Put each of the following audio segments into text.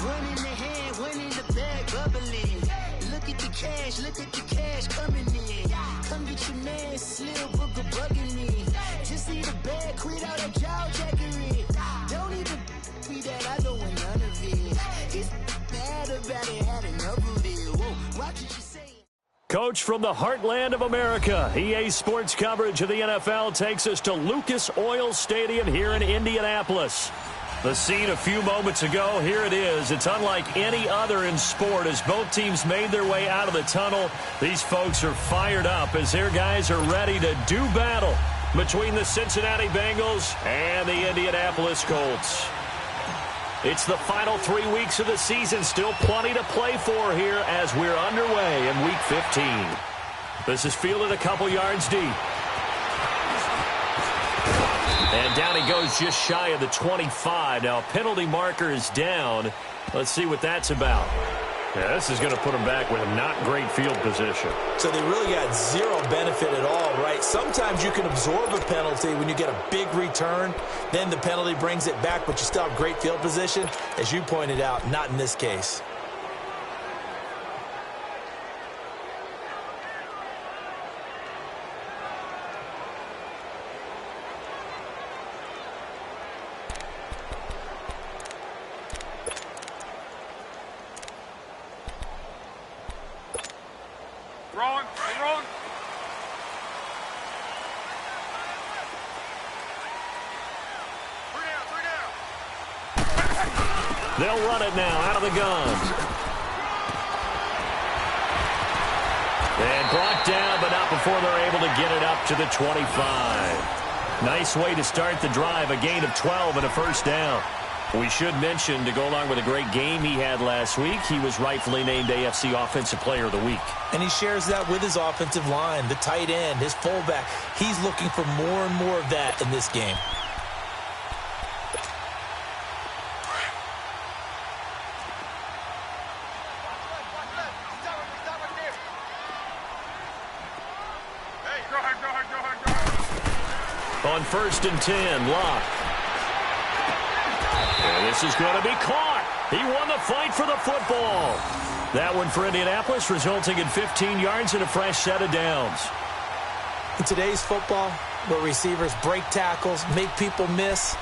One in the hand, one in the bag, bubbling. Look at the cash coming in. Come get your man, Slim Booker bugging me. Just need a bag, quit all that jaw jackery. Don't even be that, I don't want none of it. He's mad about it, had enough of it. Whoa, watch what you say. Coach from the heartland of America, EA Sports coverage of the NFL takes us to Lucas Oil Stadium here in Indianapolis. The scene a few moments ago, here it is. It's unlike any other in sport as both teams made their way out of the tunnel. These folks are fired up as their guys are ready to do battle between the Cincinnati Bengals and the Indianapolis Colts. It's the final 3 weeks of the season. Still plenty to play for here as we're underway in Week 15. This is fielded a couple yards deep. And down he goes just shy of the 25. Now, a penalty marker is down. Let's see what that's about. Yeah, this is going to put them back with a not great field position. So they really got zero benefit at all, right? Sometimes you can absorb a penalty when you get a big return. Then the penalty brings it back, but you still have great field position. As you pointed out, not in this case. Wrong. Three down. They'll run it now out of the gun. And brought down, but not before they're able to get it up to the 25. Nice way to start the drive, a gain of 12 and a first down. We should mention, to go along with a great game he had last week, he was rightfully named AFC Offensive Player of the Week. And he shares that with his offensive line, the tight end, his fullback. He's looking for more and more of that in this game. On 1st and 10, Locke. And this is going to be caught. He won the fight for the football. That one for Indianapolis, resulting in 15 yards and a fresh set of downs. In today's football, where receivers break tackles, make people miss,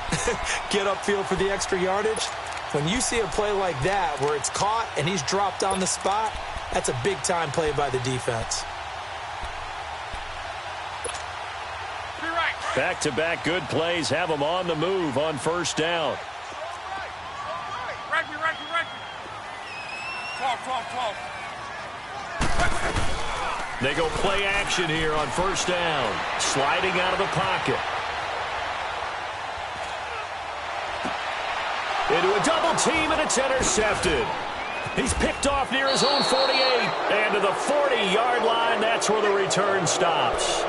get upfield for the extra yardage, when you see a play like that where it's caught and he's dropped on the spot, that's a big-time play by the defense. Back-to-back good plays have them on the move on 1st down. Right. 12. They go play action here on 1st down. Sliding out of the pocket. Into a double team, and it's intercepted. He's picked off near his own 48. And to the 40-yard line, that's where the return stops.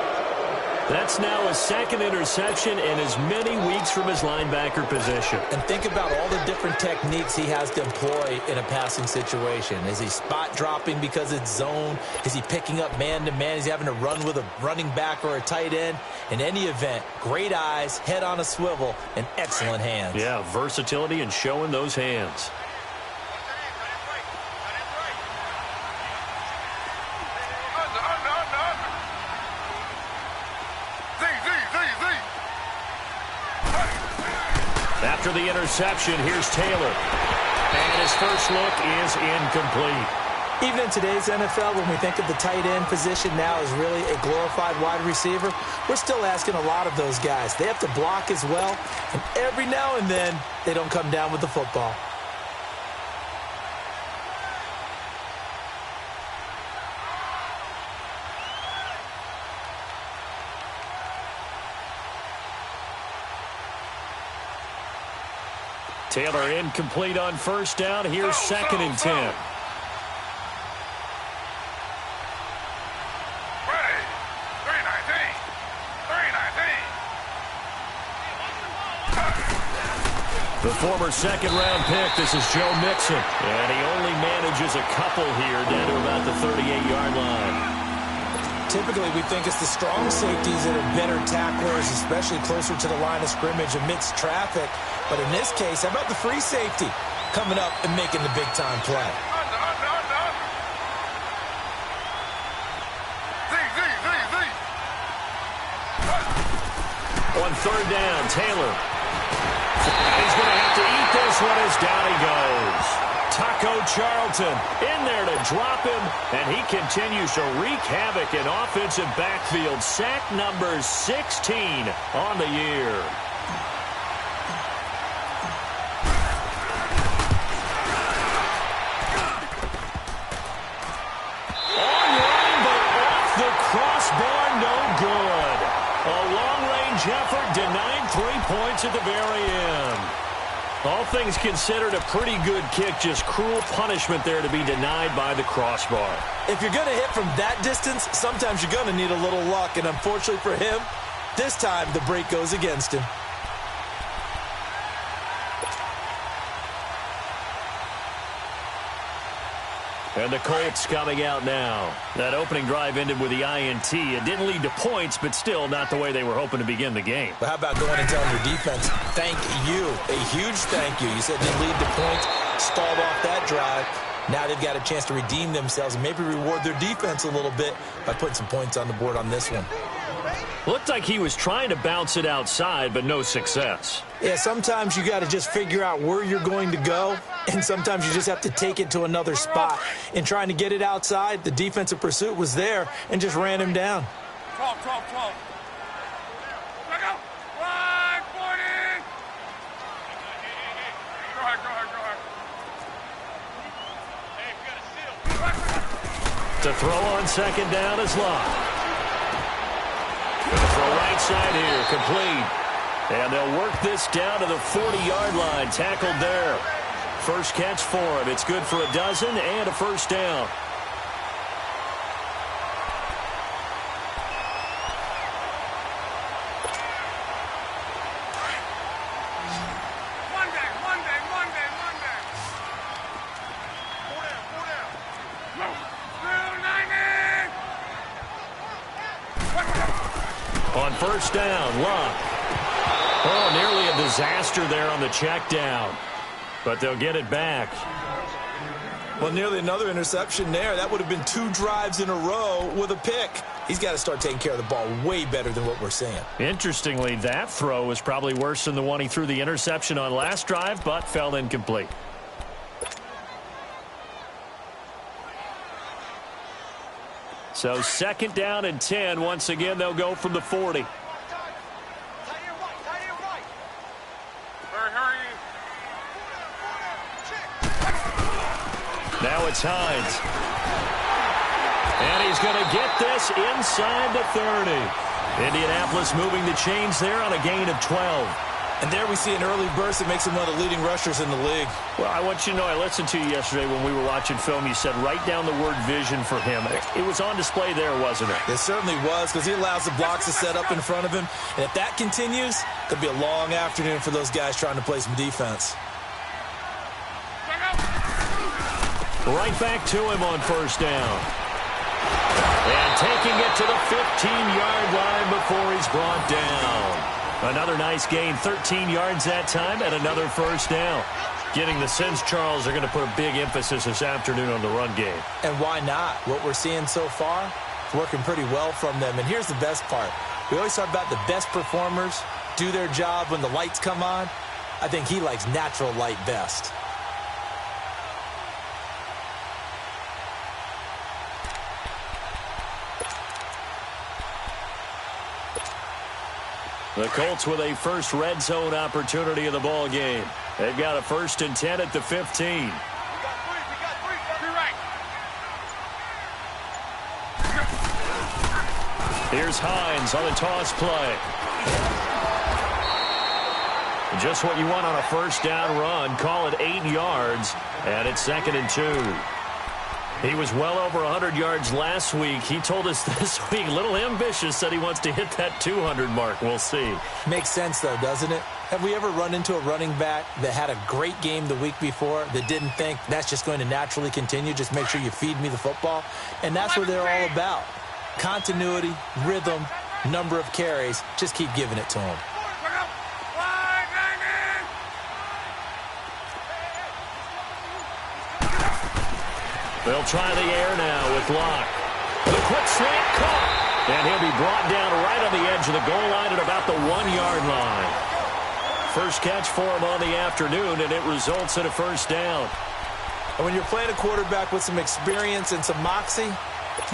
That's now his second interception in as many weeks from his linebacker position. And think about all the different techniques he has to employ in a passing situation. Is he spot dropping because it's zone? Is he picking up man-to-man? Is he having to run with a running back or a tight end? In any event, great eyes, head on a swivel, and excellent hands. Yeah, versatility and showing those hands. After the interception, here's Taylor. And his first look is incomplete. Even in today's NFL, when we think of the tight end position now as really a glorified wide receiver, we're still asking a lot of those guys. They have to block as well, and every now and then, they don't come down with the football. Taylor incomplete on 1st down. Here's 2nd and 10. The former second-round pick, this is Joe Mixon. And he only manages a couple here down to about the 38-yard line. Typically, we think it's the strong safeties that are better tacklers, especially closer to the line of scrimmage amidst traffic. But in this case, how about the free safety? coming up and making the big-time play. On third down, Taylor. He's going to have to eat this one as down he goes. Taco Charlton in there to drop him, and he continues to wreak havoc in offensive backfield. Sack number 16 on the year. On-line, but off the crossbar, no good. A long-range effort denied 3 points at the very end. All things considered, a pretty good kick. Just cruel punishment there to be denied by the crossbar. If you're going to hit from that distance, sometimes you're going to need a little luck. And unfortunately for him, this time the break goes against him. And the Colts coming out now. That opening drive ended with the INT. It didn't lead to points, but still not the way they were hoping to begin the game. But how about going and telling your defense, thank you, a huge thank you. You said they lead to points, stalled off that drive. Now they've got a chance to redeem themselves and maybe reward their defense a little bit by putting some points on the board on this one. Looked like he was trying to bounce it outside, but no success. Yeah, sometimes you got to just figure out where you're going to go, and sometimes you just have to take it to another spot. In trying to get it outside, the defensive pursuit was there and just ran him down. 12. Back up. 140. Go ahead. To throw on second down is Love. Going to throw right side here, complete. And they'll work this down to the 40-yard line, tackled there. First catch for him. It's good for a dozen and a first down. Monday. Pull down. On first down, Love. Oh, nearly a disaster there on the check down. But they'll get it back. Well, nearly another interception there. That would have been 2 drives in a row with a pick. He's got to start taking care of the ball way better than what we're seeing. Interestingly, that throw was probably worse than the one he threw the interception on last drive, but fell incomplete. So second down and 10. Once again, they'll go from the 40. Now it's Hines. And he's going to get this inside the 30. Indianapolis moving the chains there on a gain of 12. And there we see an early burst that makes him one of the leading rushers in the league. Well, I want you to know, I listened to you yesterday when we were watching film. You said write down the word vision for him. It was on display there, wasn't it? It certainly was, because he allows the blocks to set up in front of him. And if that continues, it could be a long afternoon for those guys trying to play some defense. Right back to him on first down. And taking it to the 15-yard line before he's brought down. Another nice gain, 13 yards that time, and another first down. Getting the sense, Charles, are going to put a big emphasis this afternoon on the run game. And why not? What we're seeing so far is working pretty well from them. And here's the best part. We always talk about the best performers do their job when the lights come on. I think he likes natural light best. The Colts with a first red zone opportunity in the ball game. They've got a 1st and 10 at the 15. We got three. Right. Here's Hines on the toss play. Just what you want on a first down run. Call it 8 yards, and it's 2nd and 2. He was well over 100 yards last week. He told us this week, a little ambitious, said he wants to hit that 200 mark. We'll see. Makes sense, though, doesn't it? Have we ever run into a running back that had a great game the week before that didn't think that's just going to naturally continue? Just make sure you feed me the football. And that's what they're all about. Continuity, rhythm, number of carries. Just keep giving it to them. They'll try the air now with Locke. The quick slant caught. And he'll be brought down right on the edge of the goal line at about the 1-yard line. First catch for him on the afternoon, and it results in a first down. And when you're playing a quarterback with some experience and some moxie,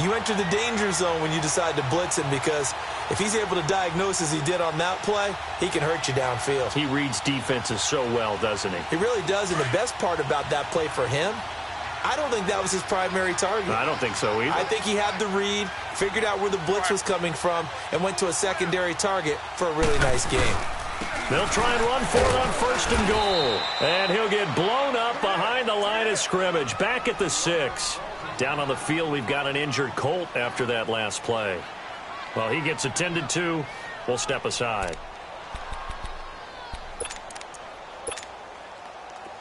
you enter the danger zone when you decide to blitz him, because if he's able to diagnose as he did on that play, he can hurt you downfield. He reads defenses so well, doesn't he? He really does, and the best part about that play for him, I don't think that was his primary target. I don't think so either. I think he had the read, figured out where the blitz was coming from, and went to a secondary target for a really nice game. They'll try and run for it on first and goal. And he'll get blown up behind the line of scrimmage. Back at the 6. Down on the field, we've got an injured Colt after that last play. Well, he gets attended to. We'll step aside.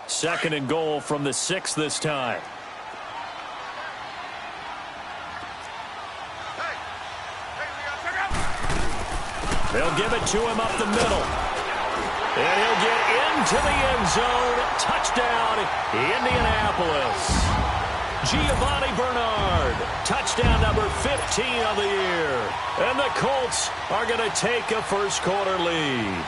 Second and goal from the 6 this time. They'll give it to him up the middle. And he'll get into the end zone. Touchdown, Indianapolis. Giovanni Bernard, touchdown number 15 of the year. And the Colts are going to take a first-quarter lead.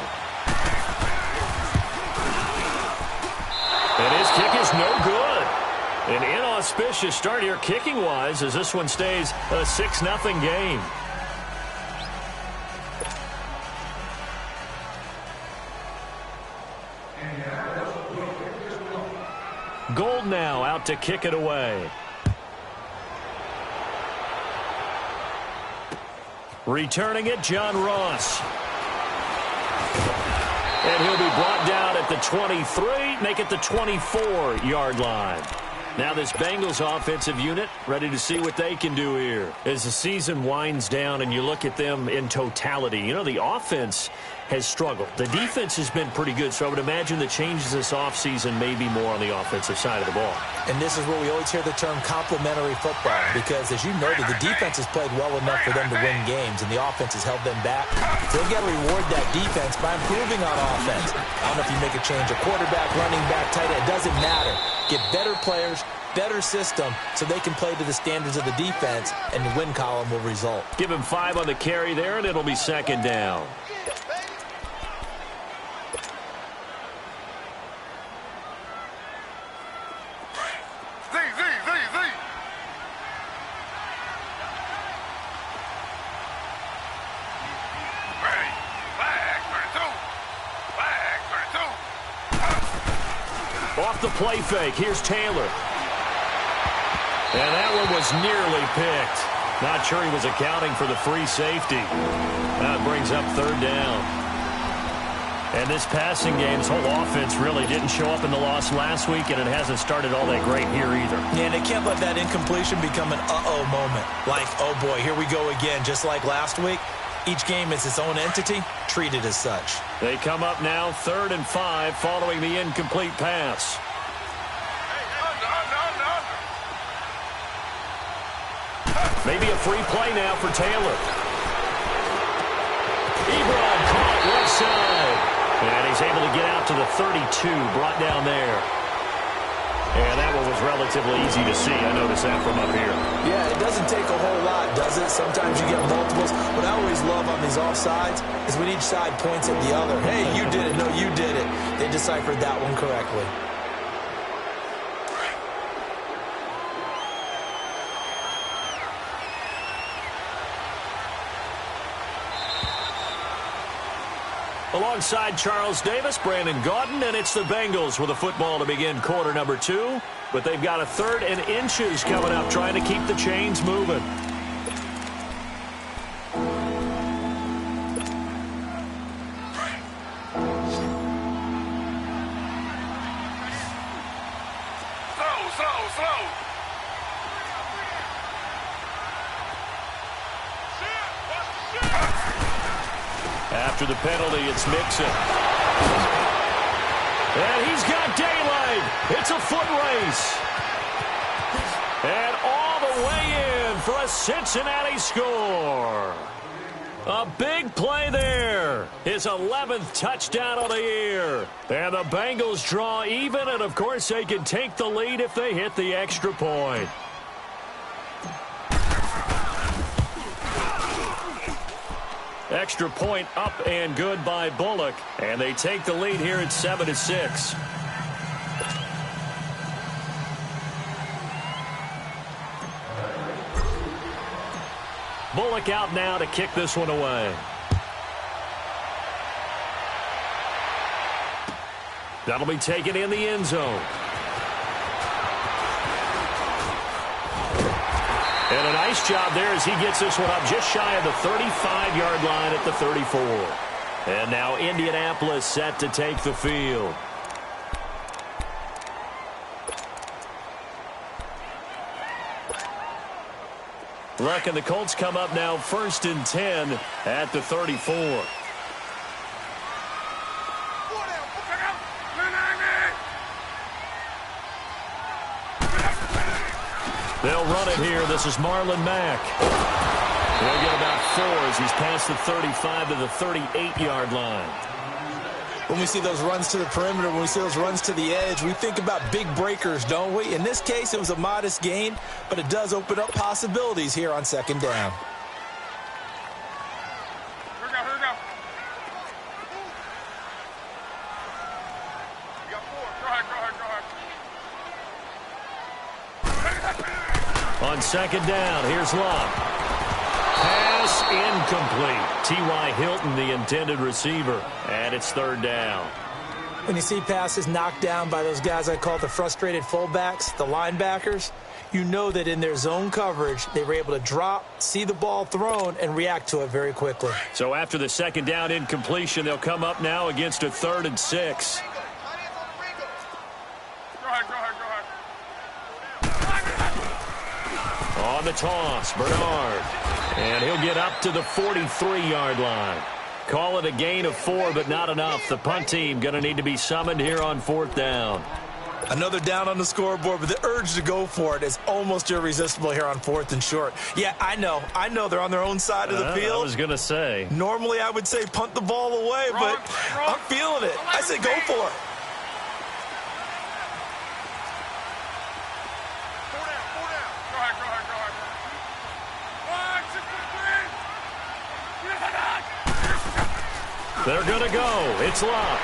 And his kick is no good. An inauspicious start here kicking-wise as this one stays a 6-0 game. Gold now out to kick it away. Returning it, John Ross. And he'll be brought down at the 23, make it the 24-yard line. Now this Bengals offensive unit ready to see what they can do here. As the season winds down and you look at them in totality, you know, the offense has struggled. The defense has been pretty good, so I would imagine the changes this offseason may be more on the offensive side of the ball. And this is where we always hear the term complementary football, because as you noted, the defense has played well enough for them to win games, and the offense has held them back. So they've got to reward that defense by improving on offense. I don't know if you make a change, a quarterback, running back, tight end, it doesn't matter. Get better players, better system, so they can play to the standards of the defense, and the win column will result. Give him 5 on the carry there, and it'll be second down. Off the play fake, here's Taylor. And that one was nearly picked. Not sure he was accounting for the free safety. That brings up third down. And this passing game's whole offense really didn't show up in the loss last week, and it hasn't started all that great here either. Yeah, and they can't let that incompletion become an uh-oh moment. Like, oh boy, here we go again, just like last week. Each game is its own entity, treated as such. They come up now 3rd and 5 following the incomplete pass. Maybe a free play now for Taylor. Ebron caught left side. And he's able to get out to the 32, brought down there. And that one was relatively easy to see. I noticed that from up here. Yeah, it doesn't take a whole lot, does it? Sometimes you get multiples. What I always love on these offsides is when each side points at the other. Hey, you did it. No, you did it. They deciphered that one correctly. Alongside Charles Davis, Brandon Gaudin, and it's the Bengals with a football to begin quarter number 2. But they've got a 3rd and inches coming up, trying to keep the chains moving. Slow. After the penalty, it's Mixon. And he's got daylight. It's a foot race. And all the way in for a Cincinnati score. A big play there. His 11th touchdown of the year. And the Bengals draw even, and of course they can take the lead if they hit the extra point. Extra point up and good by Bullock. And they take the lead here at 7-6. Bullock out now to kick this one away. That'll be taken in the end zone. And a nice job there as he gets this one up just shy of the 35-yard line at the 34. And now Indianapolis set to take the field. Look, and the Colts come up now 1st and 10 at the 34. They'll run it here. This is Marlon Mack. They'll get about 4 as he's past the 35 to the 38-yard line. When we see those runs to the perimeter, when we see those runs to the edge, we think about big breakers, don't we? In this case, it was a modest gain, but it does open up possibilities here on 2nd down. Here we go, here we go. You got 4. Go ahead. On 2nd down, here's Love. Pass incomplete. T.Y. Hilton, the intended receiver, and it's 3rd down. When you see passes knocked down by those guys I call the frustrated fullbacks, the linebackers, you know that in their zone coverage, they were able to drop, see the ball thrown, and react to it very quickly. So after the 2nd down incompletion, they'll come up now against a 3rd and 6. Go ahead. On the toss, Bernard. And he'll get up to the 43-yard line. Call it a gain of 4, but not enough. The punt team going to need to be summoned here on 4th down. Another down on the scoreboard, but the urge to go for it is almost irresistible here on 4th and short. Yeah, I know they're on their own side of the field. I was going to say. Normally, I would say punt the ball away, but I'm feeling it. I say go for it. 4 down. Go ahead. 1, 6, 3. They're going to go. It's Love.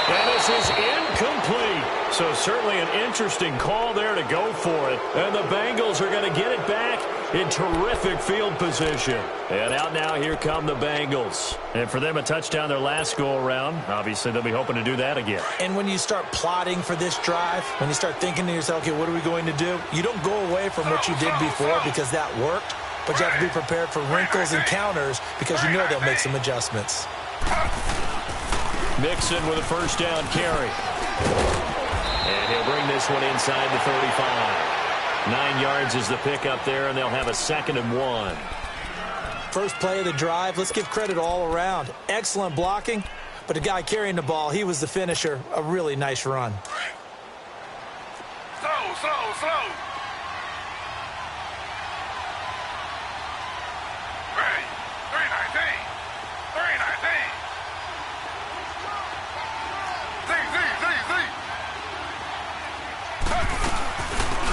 And this is incomplete. So certainly an interesting call there to go for it. And the Bengals are going to get it back in terrific field position. And out now, here come the Bengals. And for them, a touchdown their last go-around. Obviously, they'll be hoping to do that again. And when you start plotting for this drive, when you start thinking to yourself, okay, what are we going to do? You don't go away from what you did before because that worked. But you have to be prepared for wrinkles and counters because you know they'll make some adjustments. Mixon with a 1st down carry. And he'll bring this one inside the 35. 9 yards is the pickup there, and they'll have a 2nd and 1. First play of the drive, let's give credit all around. Excellent blocking, but the guy carrying the ball, he was the finisher. A really nice run. Slow. Ready. 319.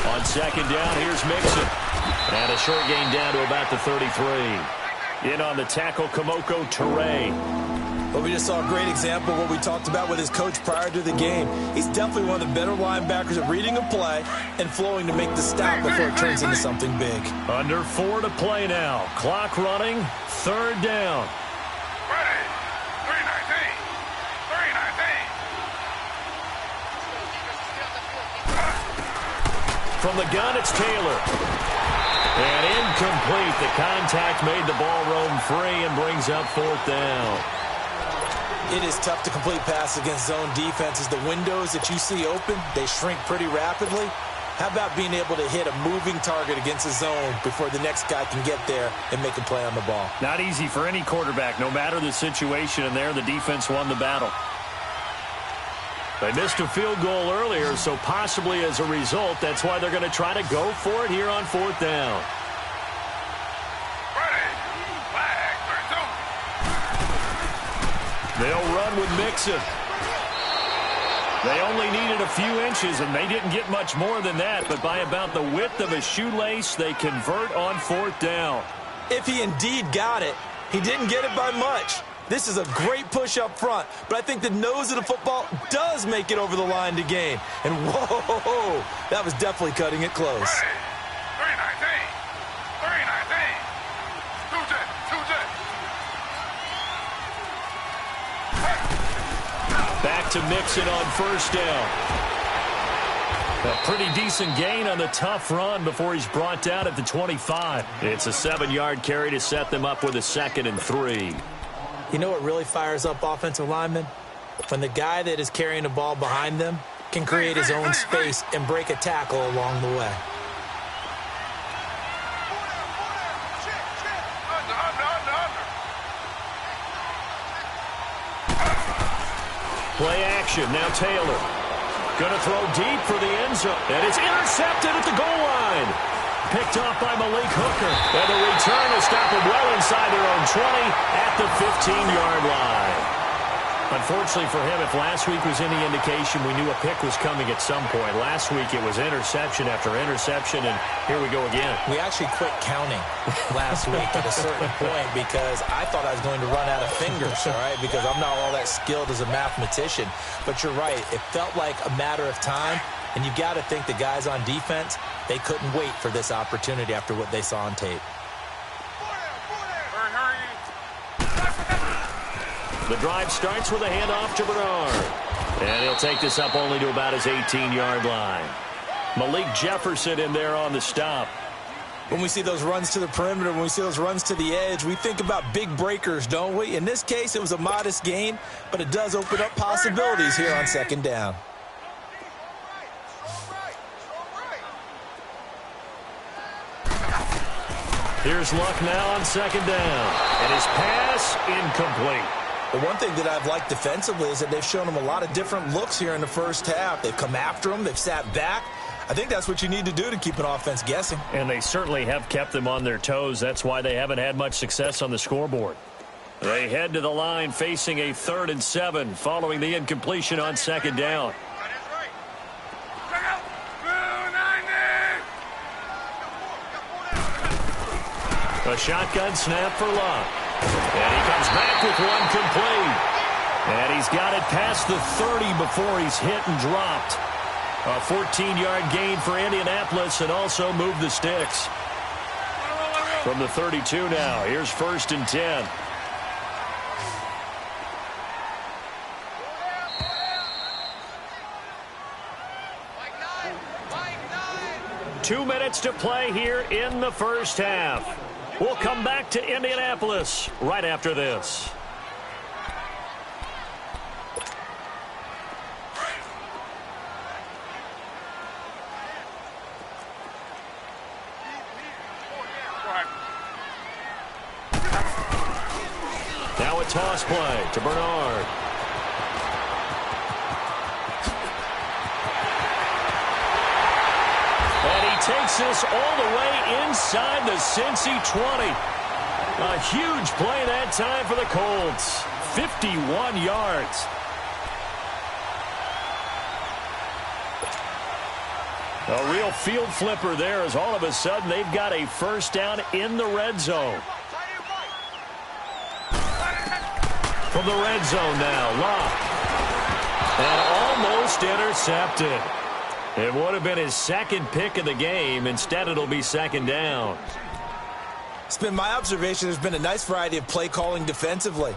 On 2nd down, here's Mixon. And a short gain down to about the 33. In on the tackle, Kamoko Toure. But we just saw a great example of what we talked about with his coach prior to the game. He's definitely one of the better linebackers at reading a play and flowing to make the stop before it turns into something big. Under 4 to play now. Clock running, 3rd down. Ready. 319. From the gun, it's Taylor. And incomplete. The contact made the ball roam free and brings up 4th down. It is tough to complete passes against zone defenses. The windows that you see open, they shrink pretty rapidly. How about being able to hit a moving target against a zone before the next guy can get there and make a play on the ball? Not easy for any quarterback, no matter the situation, and there the defense won the battle. They missed a field goal earlier, so possibly as a result, that's why they're going to try to go for it here on 4th down. They'll run with Mixon. They only needed a few inches, and they didn't get much more than that, but by about the width of a shoelace, they convert on 4th down. If he indeed got it, He didn't get it by much. This is a great push up front, but I think the nose of the football does make it over the line to gain. And whoa, that was definitely cutting it close. Ready. 319. 319. Back to Mixon on first down. A pretty decent gain on the tough run before he's brought down at the 25. It's a 7-yard carry to set them up with a 2nd and 3. You know what really fires up offensive linemen? When the guy that is carrying the ball behind them can create his own space and break a tackle along the way. Play action. Now Taylor. Going to throw deep for the end zone. And it's intercepted at the goal line. Picked off by Malik Hooker. And the return will stop him well inside their own 20 at the 15-yard line. Unfortunately for him, if last week was any indication, we knew a pick was coming at some point. Last week it was interception after interception, and here we go again. We actually quit counting last week at a certain point because I thought I was going to run out of fingers, all right, because I'm not all that skilled as a mathematician. But you're right. It felt like a matter of time, and you got to think the guys on defense, they couldn't wait for this opportunity after what they saw on tape. The drive starts with a handoff to Bernard. And he'll take this up only to about his 18-yard line. Malik Jefferson in there on the stop. When we see those runs to the perimeter, when we see those runs to the edge, we think about big breakers, don't we? In this case, it was a modest gain, but it does open up possibilities here on 2nd down. Here's Luck now on 2nd down. And his pass incomplete. The one thing that I've liked defensively is that they've shown him a lot of different looks here in the first half. They've come after him. They've sat back. I think that's what you need to do to keep an offense guessing. And they certainly have kept them on their toes. That's why they haven't had much success on the scoreboard. They head to the line facing a 3rd and 7 following the incompletion on 2nd down. A shotgun snap for Luck. And he comes back with one complete. And he's got it past the 30 before he's hit and dropped. A 14-yard gain for Indianapolis and also moved the sticks. From the 32 now, here's 1st and 10. Two minutes to play here in the first half. We'll come back to Indianapolis right after this. Now a toss play to Bernard. And he takes this all the way inside the Cincy 20. A huge play that time for the Colts. 51 yards. A real field flipper there as all of a sudden they've got a first down in the red zone. From the red zone now, Luck. And almost intercepted. It would have been his 2nd pick of the game. Instead, it'll be 2nd down. It's been my observation there's been a nice variety of play calling defensively.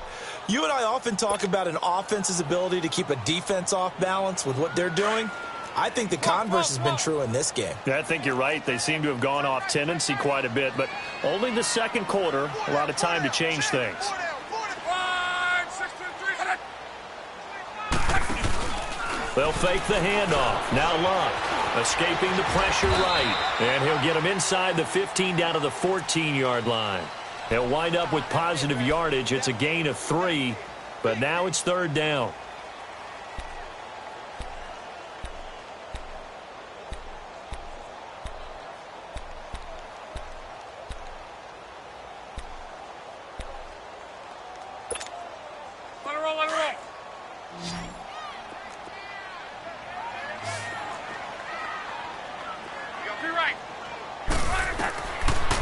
You and I often talk about an offense's ability to keep a defense off balance with what they're doing. I think the converse has been true in this game. Yeah, I think you're right. They seem to have gone off tendency quite a bit, but only the 2nd quarter, a lot of time to change things. They'll fake the handoff. Now Luck escaping the pressure right. And he'll get him inside the 15 down to the 14-yard line. He'll wind up with positive yardage. It's a gain of 3, but now it's 3rd down.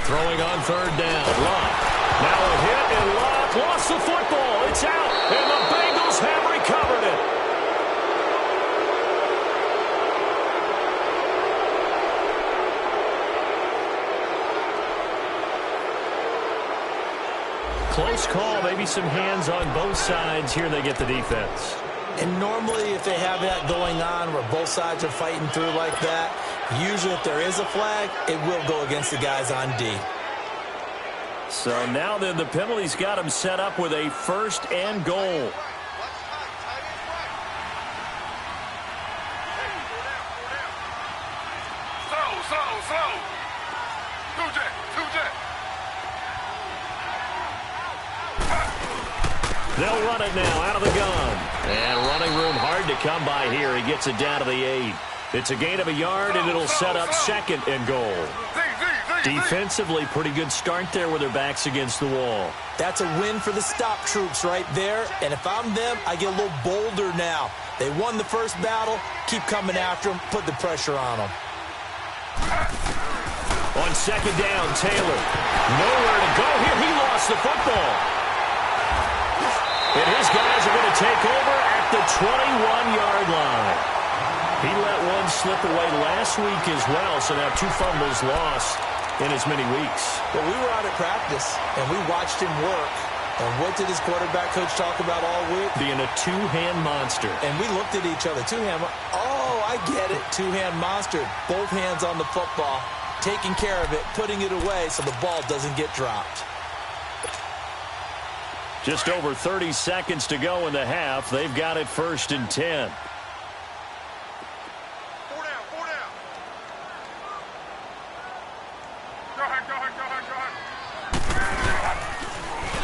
Throwing on 3rd down. Luck. Now a hit, and Luck lost the football. It's out, and the Bengals have recovered it. Close call, maybe some hands on both sides. Here they get the defense. And normally if they have that going on where both sides are fighting through like that, usually if there is a flag, it will go against the guys on D. So now then the penalty's got him set up with a 1st and goal. Slow. 2-jet. They'll run it now out of the gun. And running room hard to come by here. He gets it down to the 8. It's a gain of a yard, and it'll set up 2nd and goal. Defensively, pretty good start there with their backs against the wall. That's a win for the stop troops right there. And if I'm them, I get a little bolder now. They won the first battle. Keep coming after them. Put the pressure on them. On 2nd down, Taylor. Nowhere to go here. He lost the football. And his guys are going to take over at the 21-yard line. He let one slip away last week as well, so now 2 fumbles lost in as many weeks. Well, we were out at practice, and we watched him work. And what did his quarterback coach talk about all week? Being a 2-hand monster. And we looked at each other. 2-hand. Oh, I get it. 2-hand monster. Both hands on the football, taking care of it, putting it away so the ball doesn't get dropped. Just over 30 seconds to go in the half. They've got it 1st and 10. 4 down. Go ahead.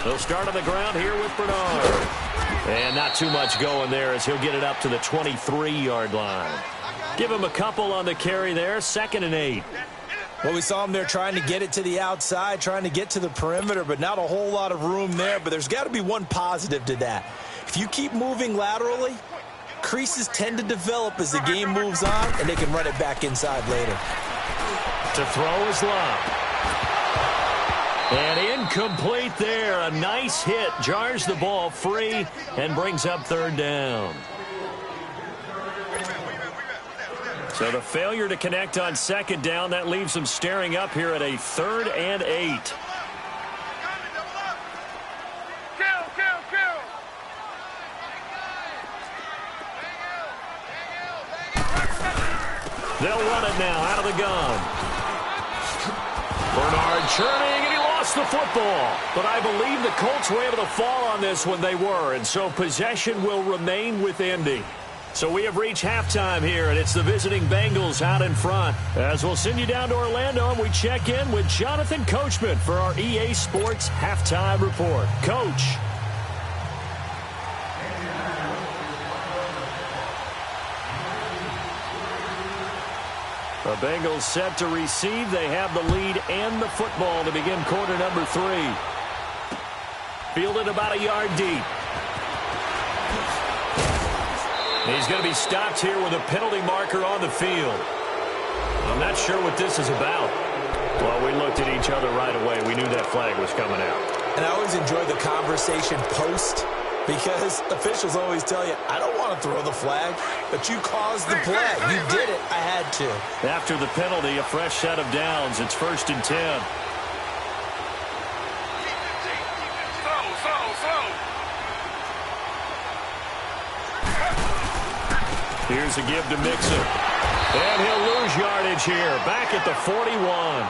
They'll start on the ground here with Bernard. And not too much going there as he'll get it up to the 23-yard line. Give him a couple on the carry there. 2nd and 8. Well, we saw him there trying to get it to the outside, trying to get to the perimeter, but not a whole lot of room there. But there's got to be one positive to that. If you keep moving laterally, creases tend to develop as the game moves on, and they can run it back inside later. To throw is Dubb. And incomplete there. A nice hit. Jars the ball free and brings up 3rd down. So the failure to connect on 2nd down, that leaves them staring up here at a 3rd and 8. Kill. They'll run it now out of the gun. Bernard churning, and he lost the football. But I believe the Colts were able to fall on this when they were, and so possession will remain with Indy. So we have reached halftime here, and it's the visiting Bengals out in front. As we'll send you down to Orlando, and we check in with Jonathan Coachman for our EA Sports Halftime Report. Coach. The Bengals set to receive. They have the lead and the football to begin quarter number 3. Fielded about a yard deep. He's going to be stopped here with a penalty marker on the field. I'm not sure what this is about. Well, we looked at each other right away. We knew that flag was coming out. And I always enjoy the conversation post, because officials always tell you, I don't want to throw the flag, but you caused the play. You did it. I had to. After the penalty, a fresh set of downs. It's 1st and 10. Here's a give to Mixon. And he'll lose yardage here. Back at the 41.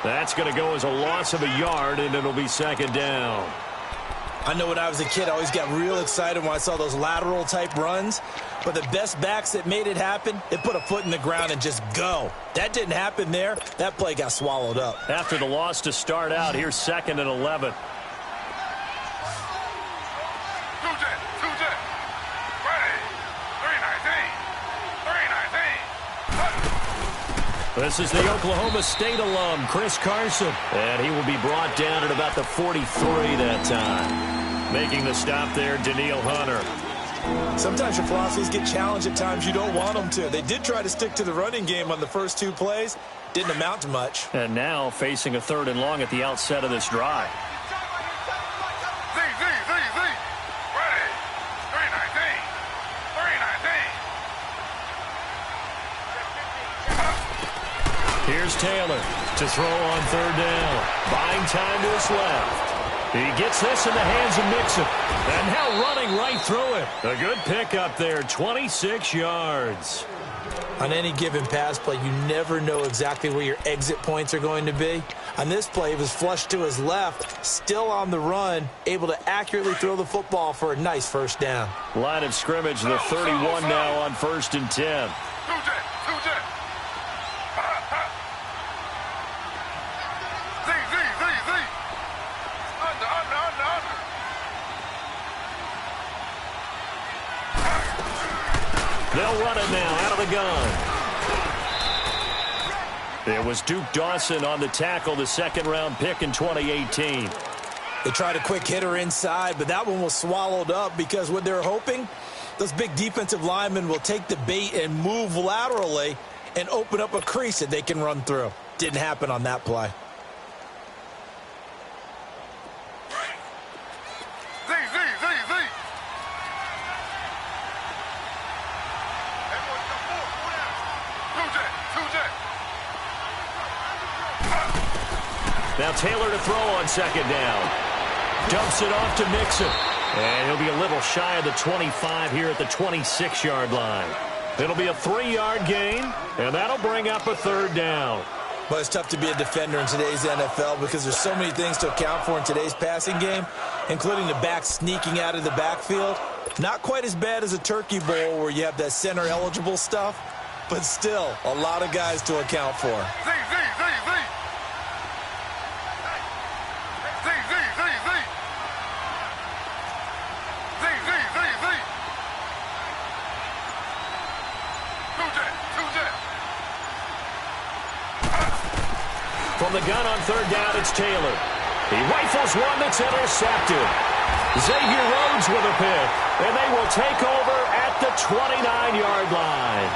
That's going to go as a loss of a yard, and it'll be 2nd down. I know when I was a kid, I always got real excited when I saw those lateral-type runs. But the best backs that made it happen, they put a foot in the ground and just go. That didn't happen there. That play got swallowed up. After the loss to start out, here's 2nd and 11. This is the Oklahoma State alum, Chris Carson. And he will be brought down at about the 43 that time. Making the stop there, Daniil Hunter. Sometimes your philosophies get challenged at times you don't want them to. They did try to stick to the running game on the first 2 plays. Didn't amount to much. And now facing a 3rd and long at the outset of this drive. Z. Here's Taylor to throw on third down. Buying time to his left. He gets this in the hands of Mixon. And now running right through it. A good pickup there, 26 yards. On any given pass play, you never know exactly where your exit points are going to be. On this play, he was flushed to his left, still on the run, able to accurately throw the football for a nice first down. Line of scrimmage, the 31 now on 1st and 10. They'll run it now out of the gun. It was Duke Dawson on the tackle, the 2nd-round pick in 2018. They tried a quick hitter inside, but that one was swallowed up because what they're hoping, those big defensive linemen will take the bait and move laterally and open up a crease that they can run through. Didn't happen on that play. Now Taylor to throw on 2nd down. Dumps it off to Mixon. And he'll be a little shy of the 25 here at the 26-yard line. It'll be a 3-yard gain, and that'll bring up a 3rd down. But it's tough to be a defender in today's NFL because there's so many things to account for in today's passing game, including the back sneaking out of the backfield. Not quite as bad as a turkey bowl where you have that center-eligible stuff, but still a lot of guys to account for. From the gun on 3rd down, it's Taylor. He rifles one that's intercepted. Xavier Rhodes with a pick, and they will take over at the 29-yard line.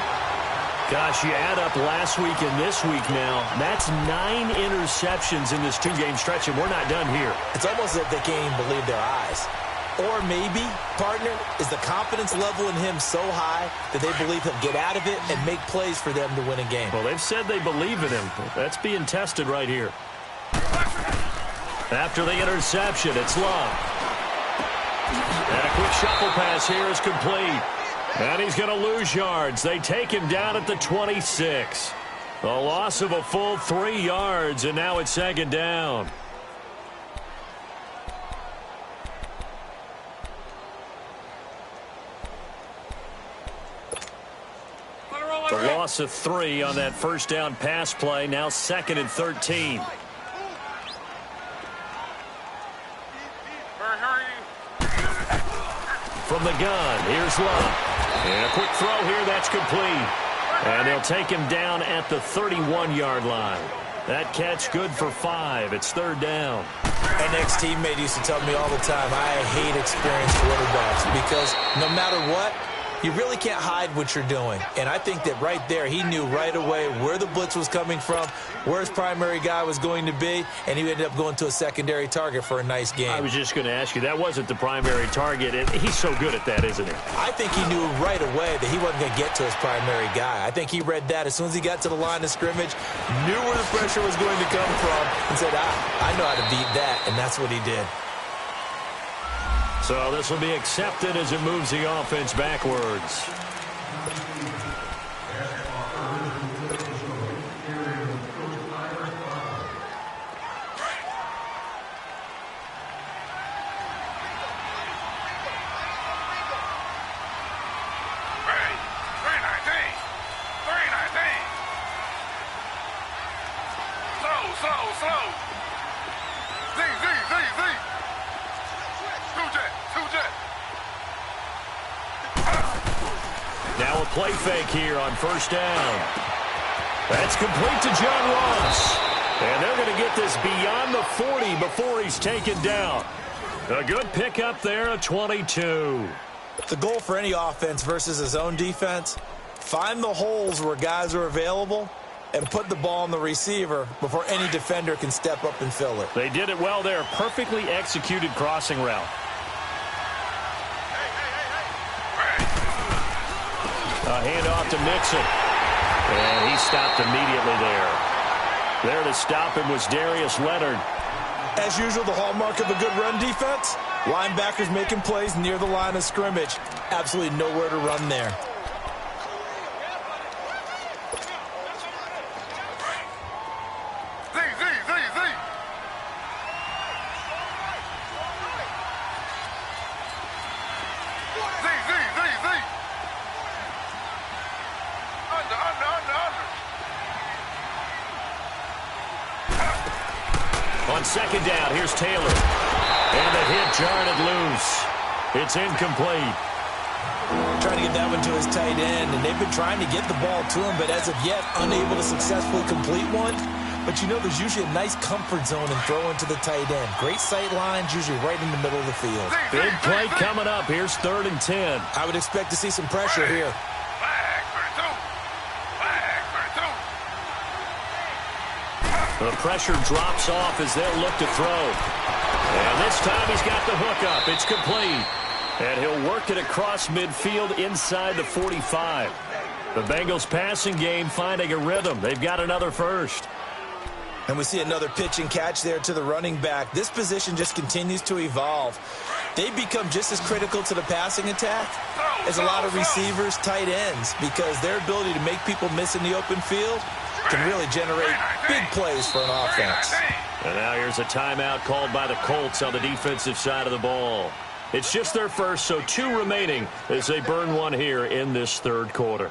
Gosh, you add up last week and this week now, that's 9 interceptions in this 2-game stretch, and we're not done here. It's almost as if they can't even believe their eyes. Or maybe, partner, is the confidence level in him so high that they believe he'll get out of it and make plays for them to win a game. Well, they've said they believe in him. That's being tested right here. After the interception, it's Love. And a quick shuffle pass here is complete. And he's going to lose yards. They take him down at the 26. A loss of a full 3 yards, and now it's 2nd down. The loss of 3 on that 1st down pass play. Now 2nd and 13. From the gun, here's Love. And a quick throw here, that's complete. And they'll take him down at the 31-yard line. That catch good for 5. It's 3rd down. An ex-teammate used to tell me all the time, I hate experienced quarterbacks because no matter what, you really can't hide what you're doing. And I think that right there, he knew right away where the blitz was coming from, where his primary guy was going to be, and he ended up going to a secondary target for a nice game. I was just going to ask you, that wasn't the primary target. And he's so good at that, isn't he? I think he knew right away that he wasn't going to get to his primary guy. I think he read that as soon as he got to the line of scrimmage, knew where the pressure was going to come from, and said, I know how to beat that, and that's what he did. So this will be accepted as it moves the offense backwards. Slow. Now a play fake here on 1st down. That's complete to John Ross. And they're going to get this beyond the 40 before he's taken down. A good pickup there at 22. The goal for any offense versus his own defense, find the holes where guys are available and put the ball on the receiver before any defender can step up and fill it. They did it well there. Perfectly executed crossing route. A handoff to Mixon. And he stopped immediately there. There to stop him was Darius Leonard. As usual, the hallmark of a good run defense, linebackers making plays near the line of scrimmage. Absolutely nowhere to run there. On second down, here's Taylor. And the hit jarred it loose. It's incomplete. Trying to get that one to his tight end, and they've been trying to get the ball to him, but as of yet, unable to successfully complete one. But you know there's usually a nice comfort zone in throwing to the tight end. Great sight lines, usually right in the middle of the field. Big play coming up. Here's 3rd and 10. I would expect to see some pressure here. The pressure drops off as they'll look to throw. And this time he's got the hook up. It's complete. And he'll work it across midfield inside the 45. The Bengals passing game finding a rhythm. They've got another first. And we see another pitch and catch there to the running back. This position just continues to evolve. They become just as critical to the passing attack as a lot of receivers, tight ends, because their ability to make people miss in the open field can really generate big plays for an offense. And now here's a timeout called by the Colts on the defensive side of the ball. It's just their first, so 2 remaining as they burn one here in this 3rd quarter.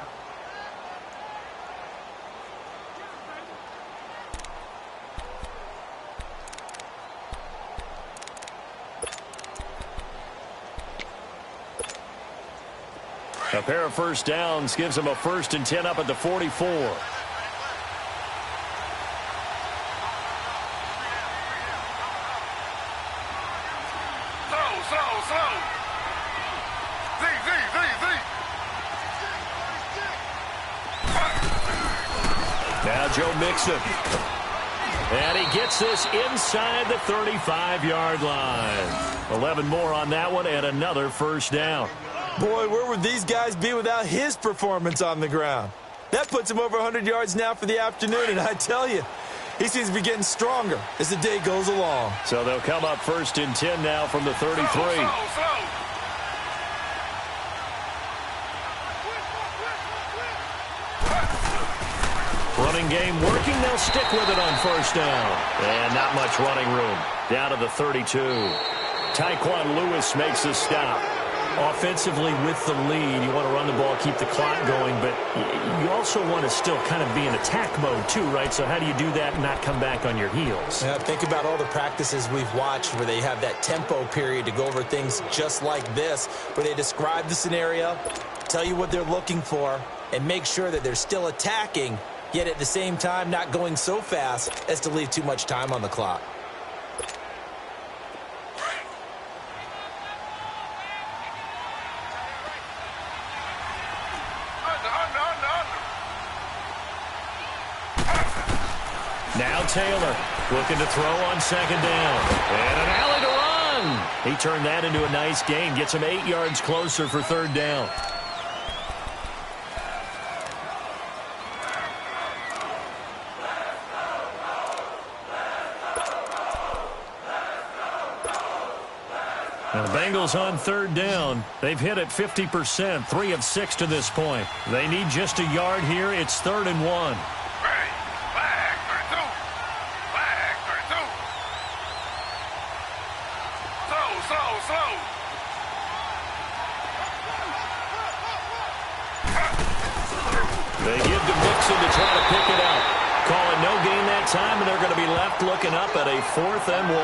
A pair of first downs gives them a 1st and 10 up at the 44. Now Joe Mixon. And he gets this inside the 35-yard line. 11 more on that one and another first down. Boy, where would these guys be without his performance on the ground? That puts him over 100 yards now for the afternoon, and I tell you, he seems to be getting stronger as the day goes along. So they'll come up 1st and 10 now from the 33. Running game working. They'll stick with it on 1st down. And not much running room. Down to the 32. Tyquan Lewis makes the stop. Offensively with the lead, you want to run the ball, keep the clock going, but you also want to still kind of be in attack mode too, right? So how do you do that and not come back on your heels? Yeah, think about all the practices we've watched where they have that tempo period to go over things just like this, where they describe the scenario, tell you what they're looking for, and make sure that they're still attacking, yet at the same time not going so fast as to leave too much time on the clock. Now Taylor looking to throw on 2nd down. And an alley to run. He turned that into a nice gain. Gets him 8 yards closer for 3rd down. Now the Bengals on 3rd down. They've hit it 50%, 3 of 6 to this point. They need just a yard here. It's 3rd and 1. They give to Mixon to try to pick it up. Call it no gain that time, and they're going to be left looking up at a 4th and 1.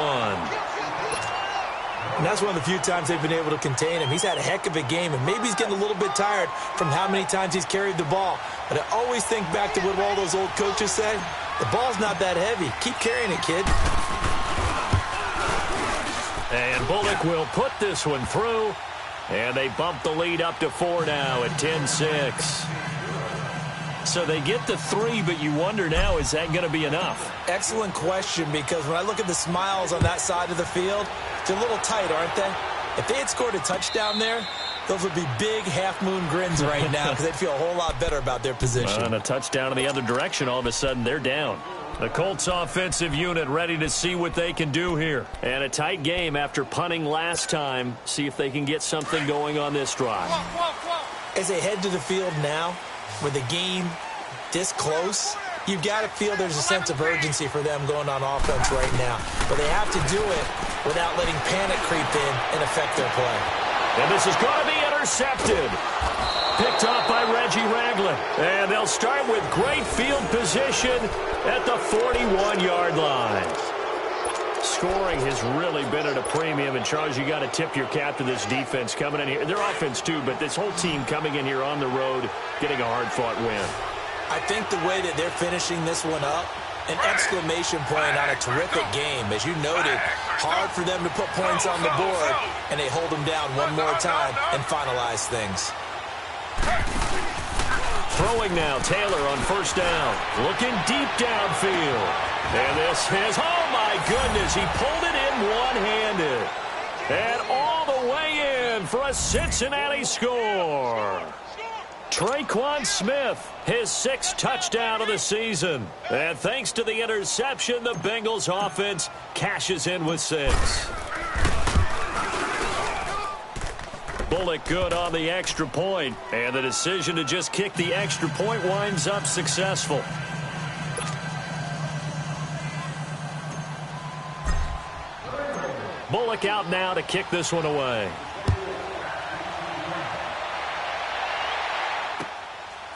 And that's one of the few times they've been able to contain him. He's had a heck of a game, and maybe he's getting a little bit tired from how many times he's carried the ball. But I always think back to what all those old coaches say. The ball's not that heavy. Keep carrying it, kid. And Bullock will put this one through. And they bump the lead up to 4 now at 10-6. So they get the 3, but you wonder now, is that going to be enough? Excellent question, because when I look at the smiles on that side of the field, they're a little tight, aren't they? If they had scored a touchdown there, Those would be big half-moon grins right now because they'd feel a whole lot better about their position. And a touchdown in the other direction, all of a sudden they're down. The Colts offensive unit ready to see what they can do here. And a tight game after punting last time. See if they can get something going on this drive. As they head to the field now, with the game this close, you've got to feel there's a sense of urgency for them going on offense right now. But they have to do it without letting panic creep in and affect their play. And this is going to be intercepted. Picked off by Reggie Ragland. And they'll start with great field position at the 41-yard line. Scoring has really been at a premium. And, Charles, you got to tip your cap to this defense coming in here. Their offense, too, but this whole team coming in here on the road, getting a hard-fought win. I think the way that they're finishing this one up, an exclamation point on a terrific game. As you noted, hard for them to put points on the board, and they hold them down one more time and finalize things. Throwing now, Taylor on first down. Looking deep downfield. And this is, oh my goodness, he pulled it in one-handed. And all the way in for a Cincinnati score. Traquan Smith, his 6th touchdown of the season. And thanks to the interception, the Bengals offense cashes in with 6. Bullock good on the extra point, and the decision to just kick the extra point winds up successful. Bullock out now to kick this one away.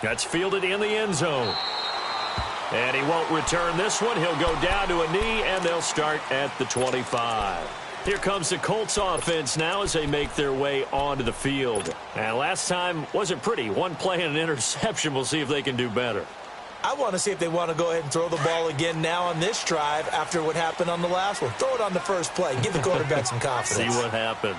That's fielded in the end zone. And he won't return this one. He'll go down to a knee, and they'll start at the 25. Here comes the Colts offense now as they make their way onto the field. And last time wasn't pretty. One play and an interception. We'll see if they can do better. I want to see if they want to go ahead and throw the ball again now on this drive after what happened on the last one. Throw it on the first play. Give the quarterback some confidence. See what happens.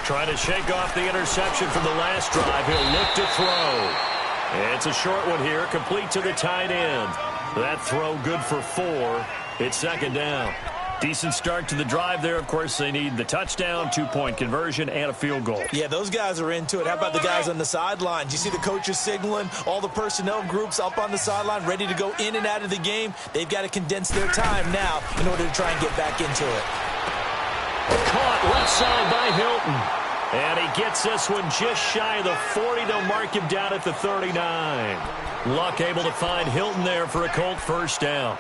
Trying to shake off the interception from the last drive. He'll look to throw. It's a short one here, complete to the tight end. That throw good for 4. It's second down. Decent start to the drive there. Of course, they need the touchdown, 2-point conversion, and a field goal. Yeah, those guys are into it. How about the guys on the sidelines? You see the coaches signaling, all the personnel groups up on the sideline, ready to go in and out of the game. They've got to condense their time now in order to try and get back into it. Caught left side by Hilton. And he gets this one just shy of the 40. They'll mark him down at the 39. Luck able to find Hilton there for a Colt first down.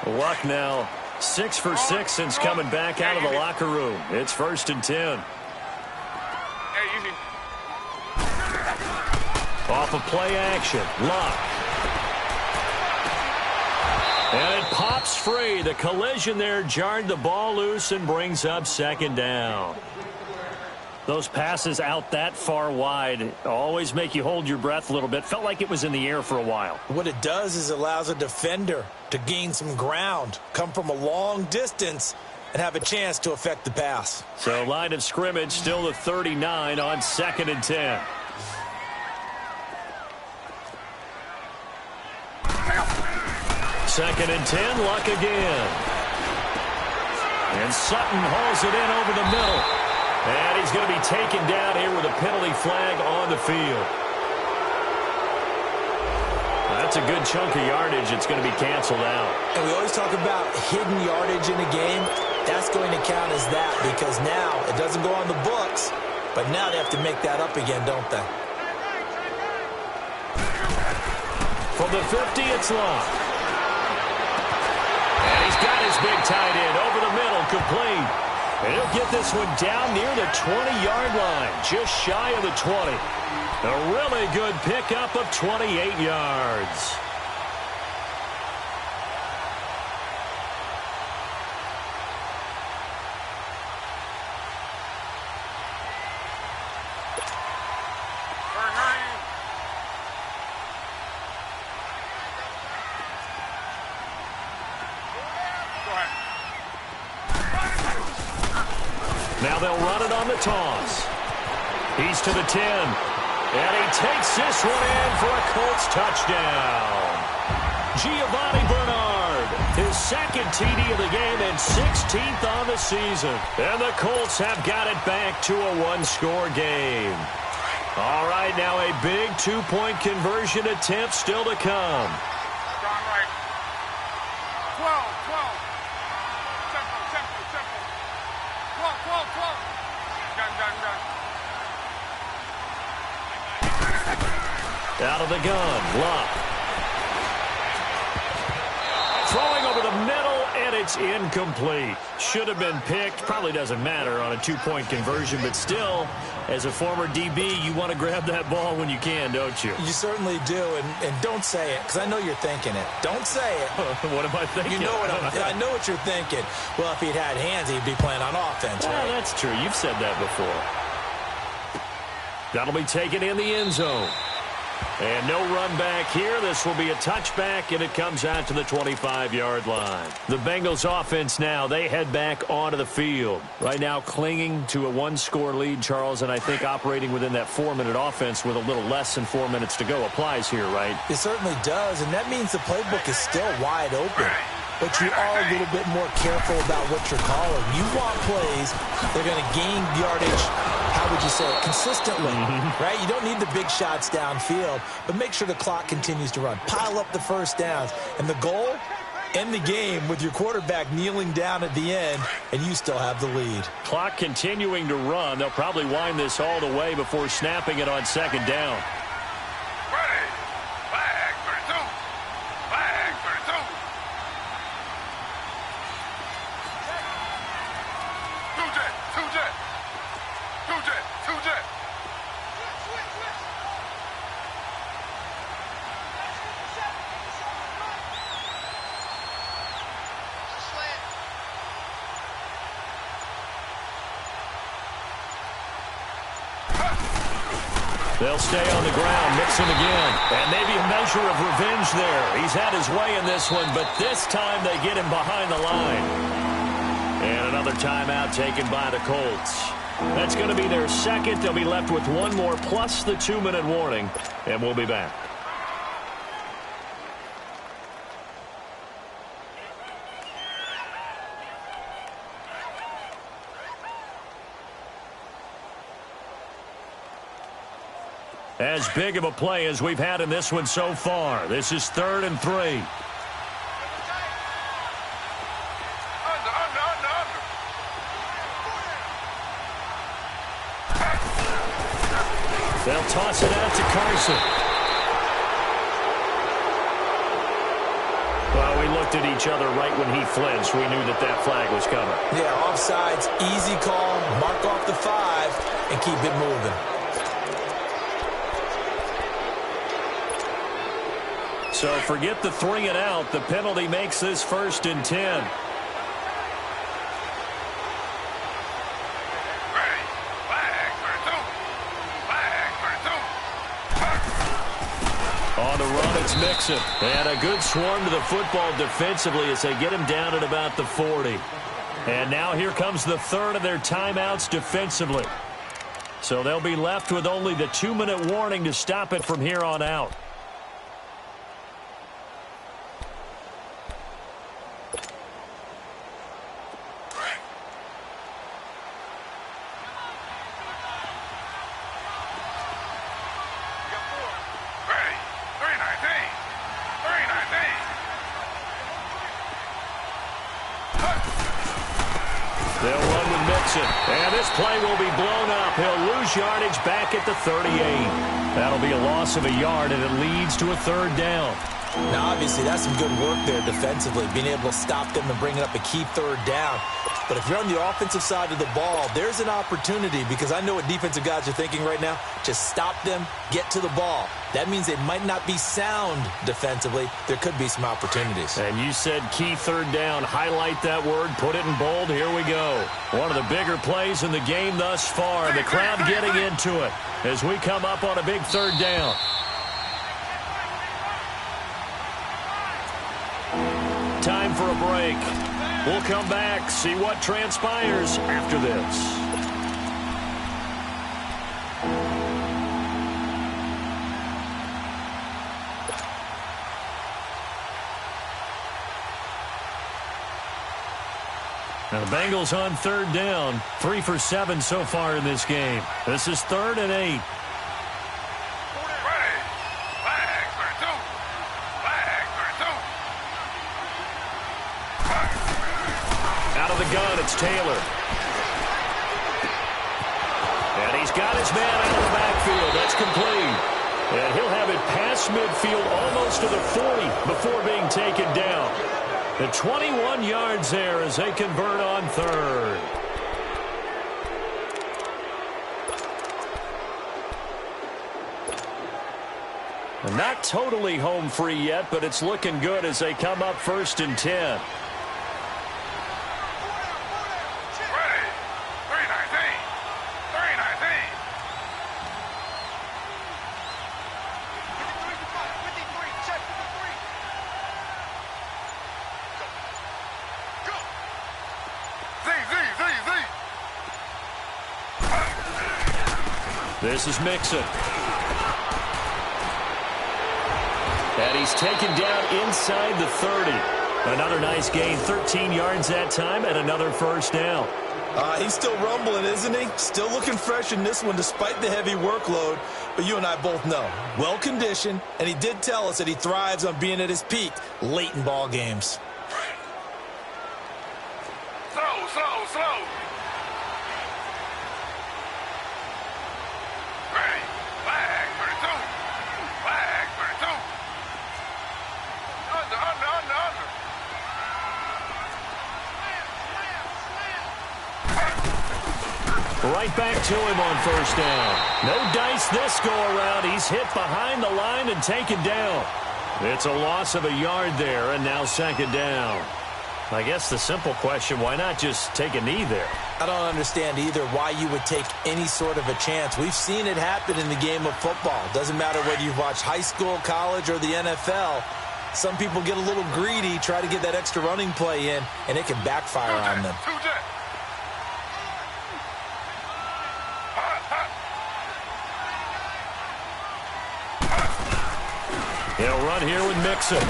Luck now 6 for 6 since coming back out of the locker room. It's 1st and 10. Off of play action. Luck. And it pops free. The collision there jarred the ball loose and brings up second down. Those passes out that far wide always make you hold your breath a little bit. Felt like it was in the air for a while. What it does is allows a defender to gain some ground, come from a long distance, and have a chance to affect the pass. So line of scrimmage still the 39 on 2nd and 10. Second and 10, Luck again. And Sutton hauls it in over the middle. And he's going to be taken down here with a penalty flag on the field. That's a good chunk of yardage. It's going to be canceled out. And we always talk about hidden yardage in a game. That's going to count as that because now it doesn't go on the books, but now they have to make that up again, don't they? From the 50, it's Luck. And he's got his big tight end over the middle, complete. And he'll get this one down near the 20-yard line, just shy of the 20. A really good pickup of 28 yards. Now they'll run it on the toss. He's to the 10. And he takes this one in for a Colts touchdown. Giovanni Bernard, his second TD of the game and 16th on the season. And the Colts have got it back to a one-score game. All right, now a big two-point conversion attempt still to come. Gone right. 12, 12. Tempo, tempo, tempo. 12, 12, 12. Gun. Out of the gun, Luck. Throwing over the middle, and it's incomplete. Should have been picked. Probably doesn't matter on a two-point conversion, but still, as a former DB, you want to grab that ball when you can, don't you? You certainly do, and don't say it, because I know you're thinking it. Don't say it. What am I thinking? You know I know what you're thinking. Well, if he'd had hands, he'd be playing on offense, right? That's true. You've said that before. That'll be taken in the end zone. And no run back here. This will be a touchback, and it comes out to the 25-yard line. The Bengals offense now, they head back onto the field. Right now clinging to a one-score lead, Charles, and I think operating within that 4-minute offense with a little less than 4 minutes to go applies here, right? It certainly does, and that means the playbook is still wide open. But you are a little bit more careful about what you're calling. You want plays that are going to gain yardage, how would you say it, consistently, right? You don't need the big shots downfield, but make sure the clock continues to run. Pile up the first downs. And the goal, end the game with your quarterback kneeling down at the end, and you still have the lead. Clock continuing to run. They'll probably wind this all the way before snapping it on second down. Ready. Flag 32. Flag 32. Two jet. They'll stay on the ground, mix him again. And maybe a measure of revenge there. He's had his way in this one, but this time they get him behind the line. And another timeout taken by the Colts. That's going to be their second. They'll be left with one more plus the 2-minute warning, and we'll be back. As big of a play as we've had in this one so far. This is 3rd and 3. They'll toss it out to Carson. Well, we looked at each other right when he flinched. We knew that that flag was coming. Yeah, offsides, easy call, mark off the 5, and keep it moving. So forget the 3 and out. The penalty makes this 1st and 10. On the run, it's Mixon. And a good swarm to the football defensively as they get him down at about the 40. And now here comes the 3rd of their timeouts defensively. So they'll be left with only the 2-minute warning to stop it from here on out. They'll run with Mixon. And this play will be blown up. He'll lose yardage back at the 38. That'll be a loss of a yard, and it leads to a 3rd down. Now, obviously, that's some good work there defensively, being able to stop them and bringing up a key 3rd down. But if you're on the offensive side of the ball, there's an opportunity, because I know what defensive guys are thinking right now. Just stop them, get to the ball. That means they might not be sound defensively. There could be some opportunities. And you said key 3rd down. Highlight that word. Put it in bold. Here we go. One of the bigger plays in the game thus far. The crowd getting into it as we come up on a big 3rd down. Time for a break. We'll come back, see what transpires after this. Now the Bengals on 3rd down. 3 for 7 so far in this game. This is 3rd and 8. Out of the gun, it's Taylor. And he's got his man out of the backfield. That's complete. And he'll have it past midfield almost to the 40 before being taken down. The 21 yards there as they convert on 3rd. And not totally home free yet, but it's looking good as they come up 1st and 10. This is Mixon. And he's taken down inside the 30. Another nice gain, 13 yards that time, and another 1st down. He's still rumbling, isn't he? Still looking fresh in this one despite the heavy workload. But you and I both know, well-conditioned, and he did tell us that he thrives on being at his peak late in ball games. Slow. Ready. Flag 32. Flag 32. Under. Right back to him on 1st down. No dice this go-around. He's hit behind the line and taken down. It's a loss of a yard there, and now 2nd down. I guess the simple question, why not just take a knee there? I don't understand either why you would take any sort of a chance. We've seen it happen in the game of football. Doesn't matter whether you've watched high school, college, or the NFL. Some people get a little greedy, try to get that extra running play in, and it can backfire on them. He'll run here with Mixon.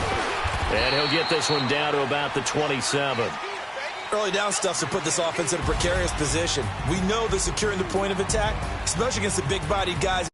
And he'll get this one down to about the 27. Early down stuffs to put this offense in a precarious position. We know they're securing the point of attack, especially against the big-bodied guys.